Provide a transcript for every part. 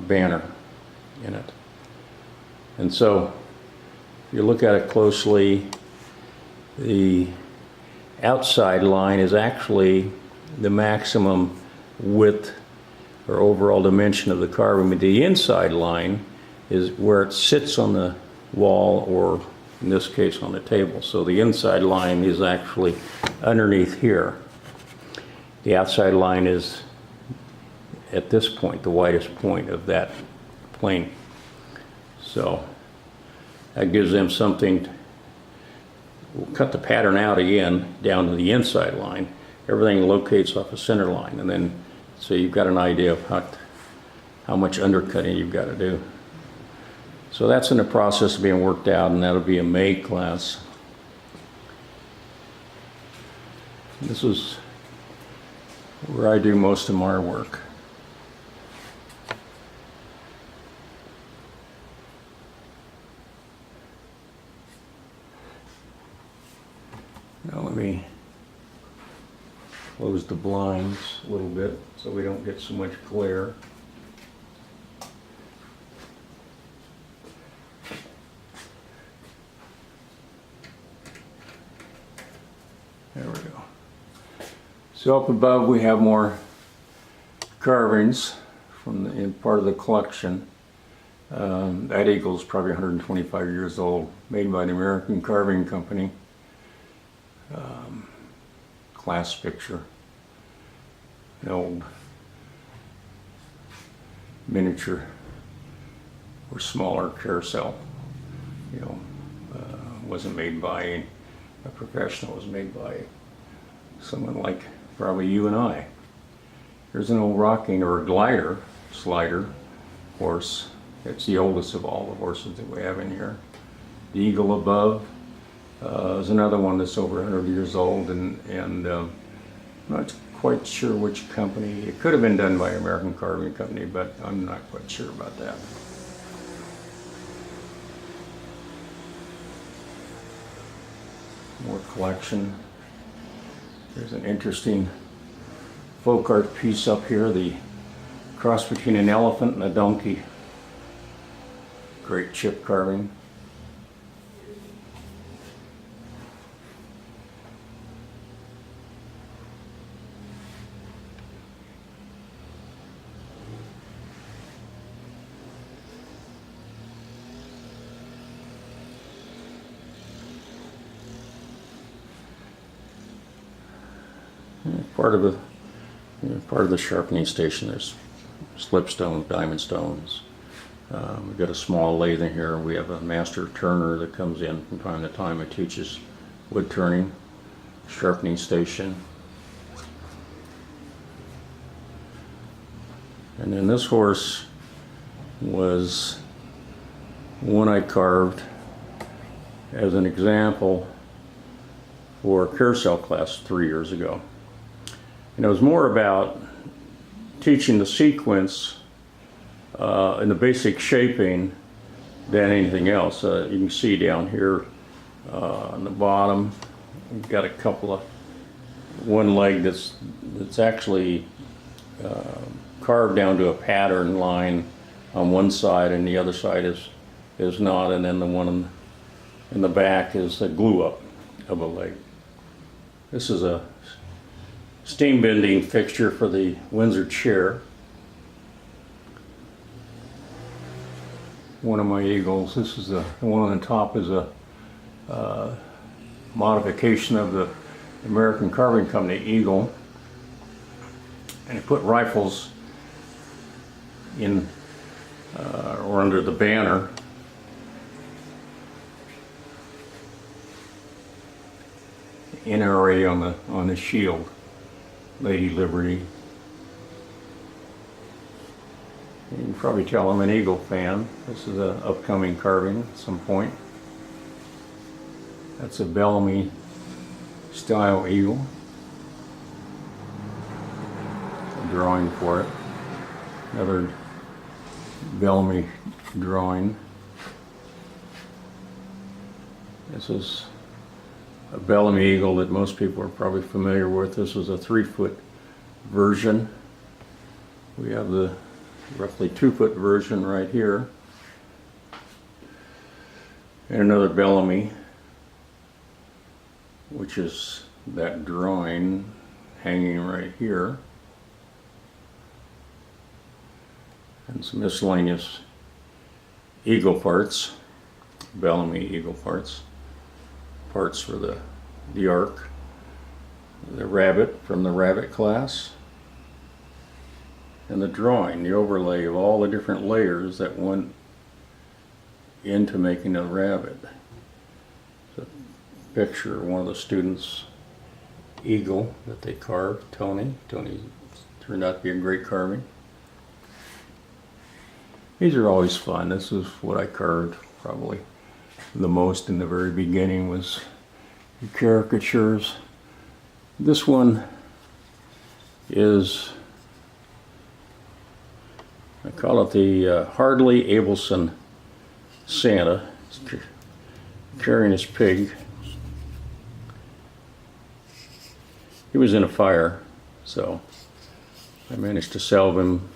banner in it. And so if you look at it closely, the outside line is actually the maximum width or overall dimension of the carving, but the inside line is where it sits on the wall, or in this case on the table. So the inside line is actually underneath here. The outside line is at this point, the widest point of that plane. So that gives them something. We'll cut the pattern out again down to the inside line. Everything locates off a center line, and then so you've got an idea of how much undercutting you've got to do. So that's in the process of being worked out, and that'll be a May class. This is where I do most of my work. Now let me close the blinds a little bit so we don't get so much glare. There we go. So up above we have more carvings from in part of the collection. That eagle is probably 125 years old, made by the American Carving Company. Class picture, an old miniature or smaller carousel. You know, wasn't made by a professional, it was made by someone like probably you and I. Here's an old rocking or glider, slider horse. It's the oldest of all the horses that we have in here. The eagle above. There's another one that's over 100 years old, and I'm not quite sure which company. It could have been done by American Carving Company, but I'm not quite sure about that. More collection. There's an interesting folk art piece up here, the cross between an elephant and a donkey. Great chip carving. Part of the sharpening station. There's slipstones, diamond stones. We've got a small lathe in here. We have a master turner that comes in from time to time and teaches wood turning. Sharpening station. And then this horse was one I carved as an example for a carousel class 3 years ago. And it was more about teaching the sequence and the basic shaping than anything else. You can see down here on the bottom, we've got a couple of, one leg that's actually carved down to a pattern line on one side, and the other side is not, and then the one in the back is a glue up of a leg. This is a steam bending fixture for the Windsor chair. One of my eagles. This is the one on the top is a modification of the American Carving Company eagle, and it put rifles in or under the banner. NRA on the shield. Lady Liberty. You can probably tell I'm an eagle fan. This is an upcoming carving at some point. That's a Bellamy style eagle. A drawing for it. Another Bellamy drawing. This is a Bellamy eagle that most people are probably familiar with. This was a 3-foot version. We have the roughly 2-foot version right here. And another Bellamy, which is that drawing hanging right here. And some miscellaneous eagle parts, Bellamy eagle parts for the ark, the rabbit from the rabbit class, and the drawing, the overlay of all the different layers that went into making a rabbit. It's a picture of one of the students' eagle that they carved, Tony. Tony turned out to be a great carving. These are always fun. This is what I carved probably the most in the very beginning, was the caricatures. This one is, I call it the Hardly Abelson Santa. He's carrying his pig. He was in a fire, so I managed to salve him,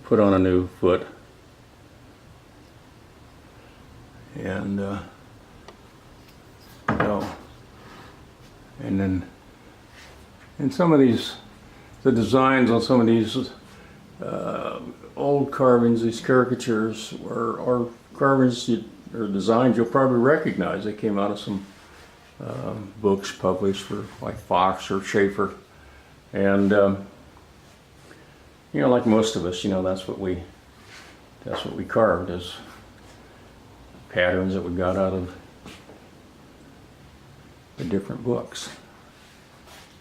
put on a new foot, and and then in some of these, the designs on some of these old carvings, these caricatures, are carvings or designs you'll probably recognize. They came out of some books published for like Fox or Schaefer, and you know, like most of us, you know, that's what we carved, as patterns that we got out of the different books.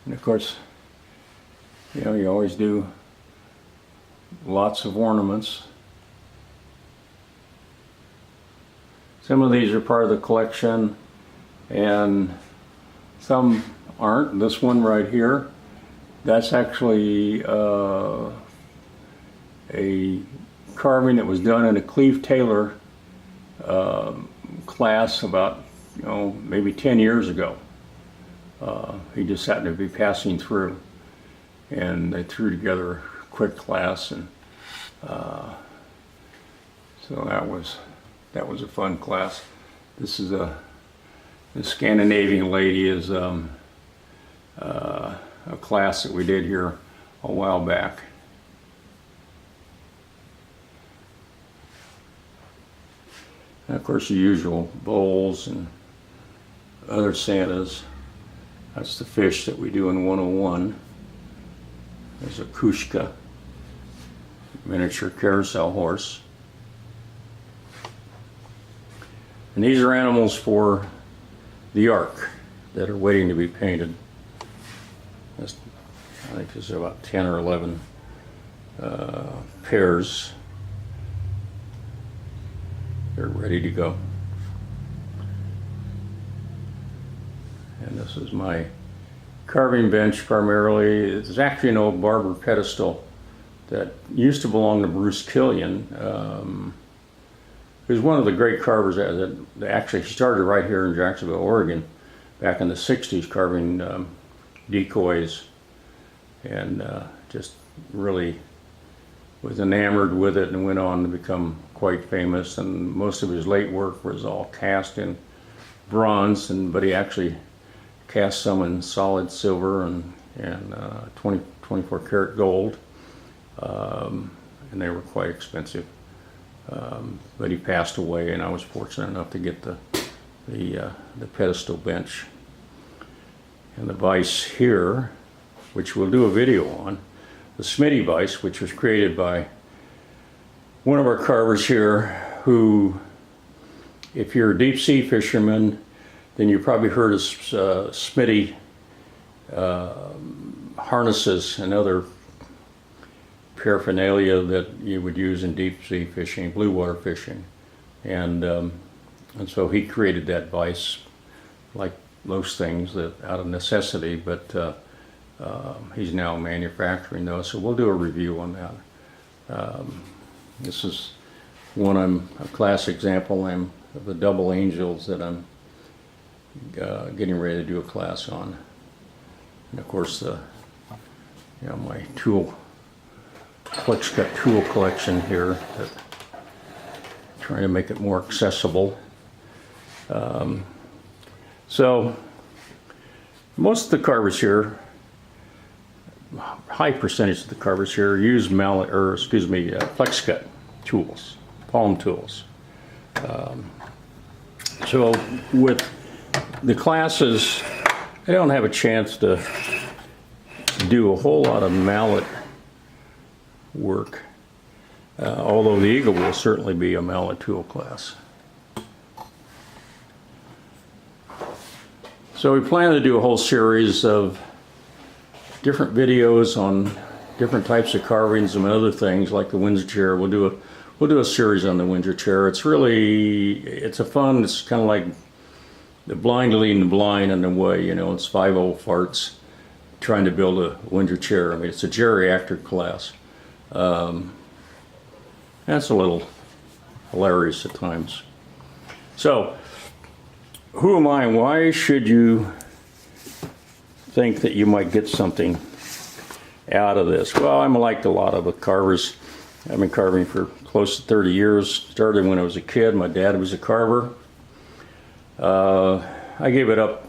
And of course, you know, you always do lots of ornaments. Some of these are part of the collection and some aren't. This one right here, that's actually a carving that was done in a Cleve Taylor class about, you know, maybe 10 years ago. He just happened to be passing through, and they threw together a quick class, and so that was a fun class. This is the Scandinavian lady is a class that we did here a while back. And of course, the usual bowls and other Santas. That's the fish that we do in 101. There's a Kushka, miniature carousel horse. And these are animals for the ark that are waiting to be painted. I think there's about 10 or 11 pairs. They're ready to go. And this is my carving bench primarily. It's actually an old Barber pedestal that used to belong to Bruce Killian, who's one of the great carvers that actually started right here in Jacksonville, Oregon, back in the 60s, carving decoys, and just really was enamored with it and went on to become quite famous. And most of his late work was all cast in bronze, but he actually cast some in solid silver and 24 karat gold, and they were quite expensive. But he passed away, and I was fortunate enough to get the pedestal bench. And the vise here, which we'll do a video on, the Smitty vise, which was created by one of our carvers here, who, if you're a deep sea fisherman, then you probably heard of Smitty harnesses and other paraphernalia that you would use in deep sea fishing, blue water fishing, and so he created that vise, like most things, that out of necessity, but he's now manufacturing those, so we'll do a review on that. This is a class example of the double angels that I'm getting ready to do a class on. And of course, my tool Flex cut tool collection here, trying to make it more accessible. So most of the carvers here, high percentage of the carvers here use flex cut tools, palm tools. So with the classes, I don't have a chance to do a whole lot of mallet work, although the Eagle will certainly be a mallet tool class. So we plan to do a whole series of different videos on different types of carvings and other things like the Windsor chair. We'll do a series on the Windsor chair. It's a fun. It's kind of like the blind leading the blind in a way. You know, it's 5 old farts trying to build a Windsor chair. I mean, it's a geriatric class. That's a little hilarious at times. So, who am I and why should you think that you might get something out of this? Well, I'm like a lot of the carvers. I've been carving for close to 30 years. Started when I was a kid. My dad was a carver. I gave it up